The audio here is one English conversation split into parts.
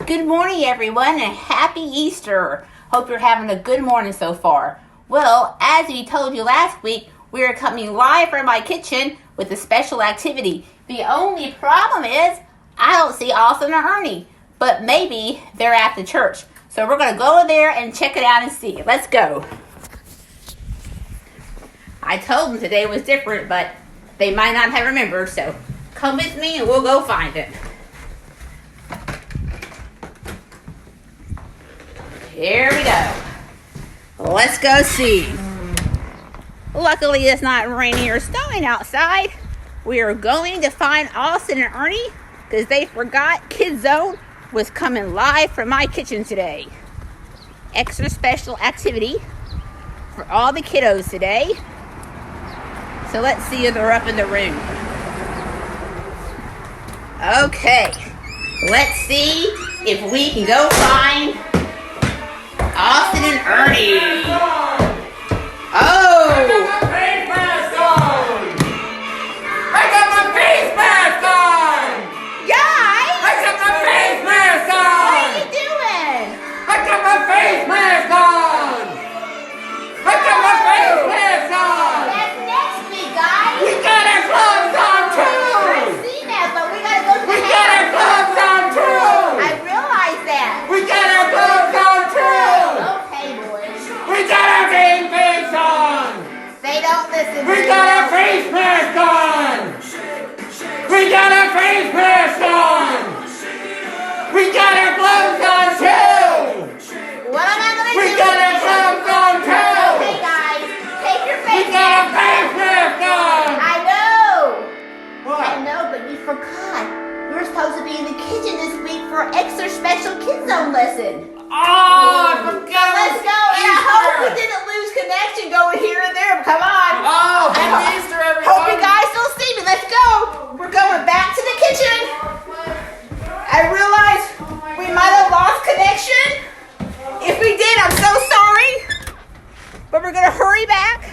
Good morning, everyone, and happy Easter. Hope you're having a good morning so far. Well, as we told you last week, we are coming live from my kitchen with a special activity. The only problem is I don't see Austin or Ernie, but maybe they're at the church. So we're going to go there and check it out and see. Let's go. I told them today was different, but they might not have remembered, so come with me and we'll go find them. Here we go. Let's go see. Luckily, it's not raining or snowing outside. We are going to find Austin and Ernie because they forgot Kids Zone was coming live from my kitchen today. Extra special activity for all the kiddos today. So let's see if they're up in the room. Okay, let's see if we can go find Austin and Ernie. Oh! Face mask on! I got my face mask on! Guys! I got my face mask What on! are you doing? I got my face mask on! I got my face mask on! That's next week, guys. We got our gloves on I've too! seen that, but we gotta go to We the got our house. gloves on too! I realize that. We got our gloves on too! Okay, boys. We got our game face on! They don't listen to We me. got our face mask on! We got our face mask on! We got our gloves on too! What am I gonna We do? got our gloves on too! Okay, guys. Take your We face got our mask face off. mask on! I know. I What? know, but we forgot. We were supposed to be in the kitchen this week for an extra special Kids Zone lesson. Oh, I forgot. Let's go, and I hope we didn't lose connection going here and there. Come on. Oh, happy Easter, everyone! Hope you guys still see me. Let's go. We're going back to the kitchen. I realize we might have lost connection. If we did, I'm so sorry. But we're going to hurry back.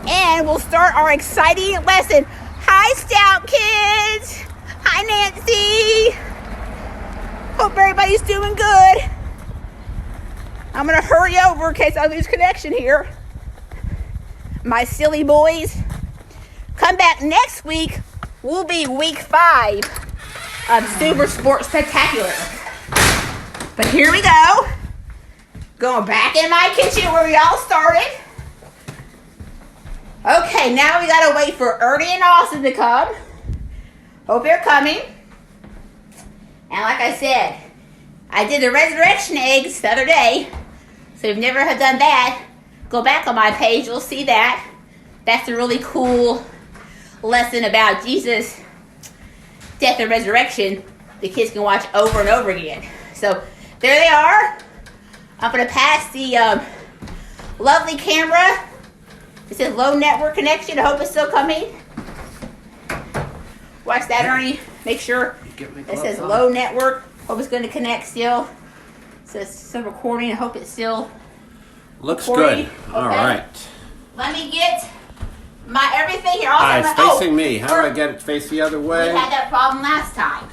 And we'll start our exciting lesson. Hi, Stout Kids. Hi, Nancy. Hope everybody's doing good. I'm going to hurry over in case I lose connection here. My silly boys. Come back next week. We'll be week 5 of Super Sports Spectacular. But here we go. Going back in my kitchen where we all started. Okay, now we gotta wait for Ernie and Austin to come. Hope they're coming. And like I said, I did the resurrection eggs the other day. So if you've never have done that, go back on my page, you'll see that. That's a really cool lesson about Jesus' death and resurrection the kids can watch over and over again. So there they are. I'm going to pass the lovely camera. It says low network connection. I hope it's still coming. Watch that, Ernie. Make sure it says low network. Hope it's going to connect still. It says still recording. I hope it's still Looks recording. good. All right. Let me get my everything here. It's facing me. How do I get it to face the other We way? had that problem last time.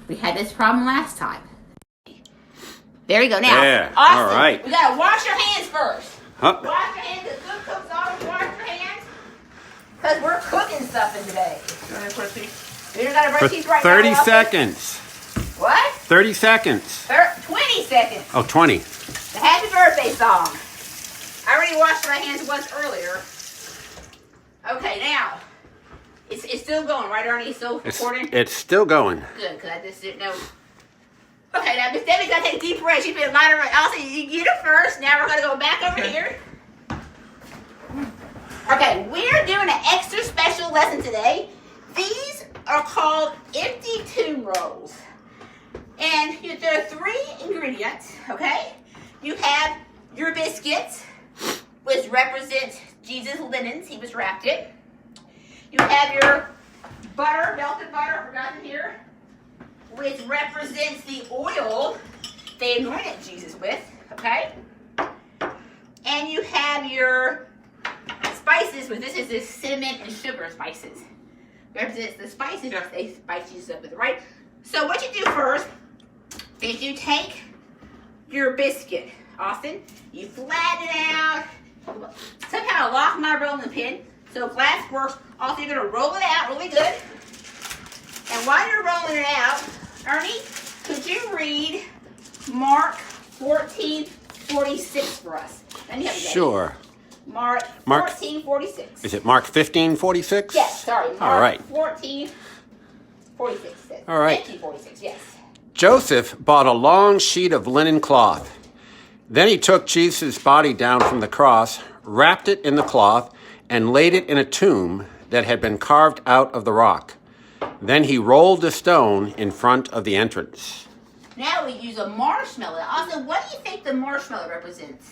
We had this problem last time. There you go. Now, There. Austin, All right. we gotta wash your hands first. Huh? Wash your hands. The good cooks always wash your hands. Because we're cooking something today. We don't gotta For brush teeth right 30 now. Austin. seconds. What? 30 seconds. 20 seconds. Oh, 20. The happy birthday song. I already washed my hands once earlier. Okay, now. It's still going, right, Ernie? It's still recording? It's still going. Good, because I just didn't know. Okay, now Miss Debbie's got to take a deep breath. She's been lighter. Also, you get it first. Now we're going to go back over here. Okay, we're doing an extra special lesson today. These are called empty tomb rolls. And there are 3 ingredients, okay? You have your biscuits, which represent Jesus' linens. He was wrapped in. You have your butter, melted butter, I forgot to here, which represents the oil they anointed Jesus with, okay? And you have your spices, which this is the cinnamon and sugar spices. Represents the spices that they spice Jesus up with, right? So what you do first, is you take your biscuit, Austin, you flatten it out. Somehow I lost my rolling pin, so glass works. Also, you're gonna roll it out really good. And while you're rolling it out, Ernie, could you read Mark 14:46 for us? Sure. Mark 14:46. Is it Mark 15:46? Yes, sorry. Mark All right. 14:46. All right. 15:46, yes. Joseph bought a long sheet of linen cloth. Then he took Jesus' body down from the cross, wrapped it in the cloth, and laid it in a tomb that had been carved out of the rock. Then he rolled the stone in front of the entrance. Now we use a marshmallow. Also, what do you think the marshmallow represents?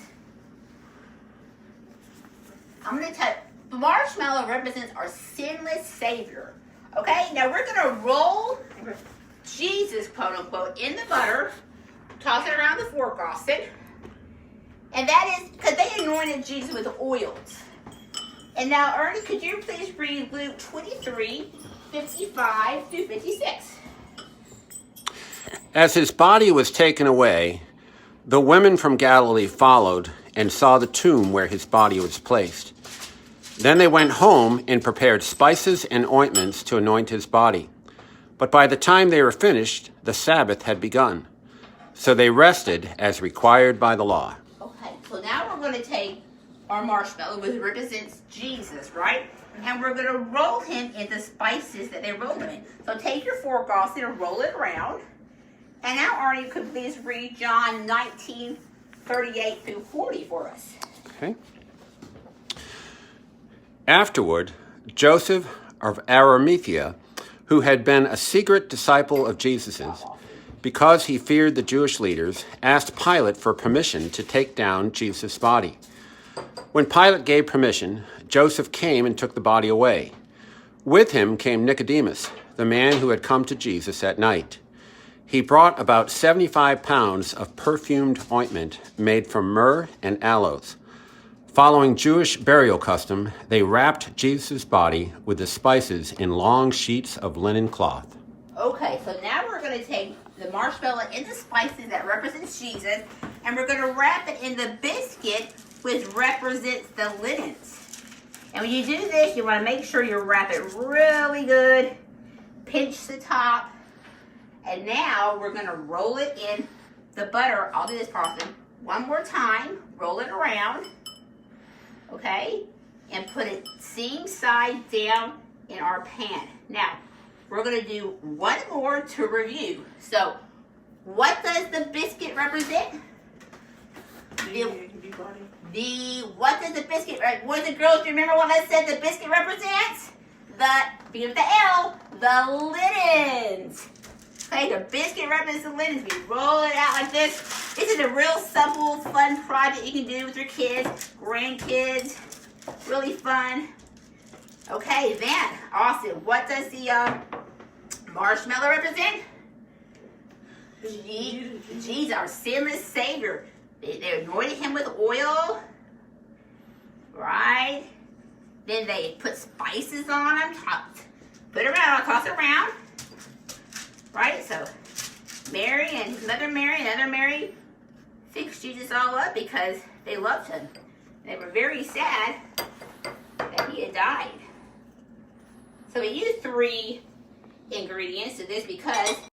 I'm going to tell you, the marshmallow represents our sinless Savior. Okay, now we're going to roll Jesus, quote unquote, in the butter, toss it around the fork, Austin. And that is because they anointed Jesus with oils. And now, Ernie, could you please read Luke 23:55-56? As his body was taken away, the women from Galilee followed and saw the tomb where his body was placed. Then they went home and prepared spices and ointments to anoint his body. But by the time they were finished, the Sabbath had begun. So they rested as required by the law. Okay, so now we're going to take our marshmallow, which represents Jesus, right? And we're going to roll him in the spices that they rolled him in. So take your fork, Austin, and roll it around. And now, Arnie, you could please read John 19:38-40 for us. Okay. Afterward, Joseph of Arimathea, who had been a secret disciple of Jesus's, because he feared the Jewish leaders, asked Pilate for permission to take down Jesus' body. When Pilate gave permission, Joseph came and took the body away. With him came Nicodemus, the man who had come to Jesus at night. He brought about 75 pounds of perfumed ointment made from myrrh and aloes. Following Jewish burial custom, they wrapped Jesus' body with the spices in long sheets of linen cloth. Okay, so now we're going to take the marshmallow in the spices that represents Jesus, and we're going to wrap it in the biscuit, which represents the linens. And when you do this, you want to make sure you wrap it really good, pinch the top, and now we're going to roll it in the butter. I'll do this, Carlton, one more time. Roll it around, okay, and put it seam side down in our pan. Now, we're going to do one more to review. So, what does the biscuit represent? What does the biscuit, boys and girls, do you remember what I said the biscuit represents? Begin with the L, the linens. Okay, the biscuit represents the linens. We roll it out like this. This is a real simple, fun project you can do with your kids, grandkids. Really fun. Okay, then, Austin, what does the marshmallow represent? Jesus, our sinless Savior. They anointed him with oil, right? Then they put spices on him, put it around, toss it around, right? So Mary and his mother Mary and other Mary fixed Jesus all up because they loved him. They were very sad that he had died. So we used 3 ingredients to this because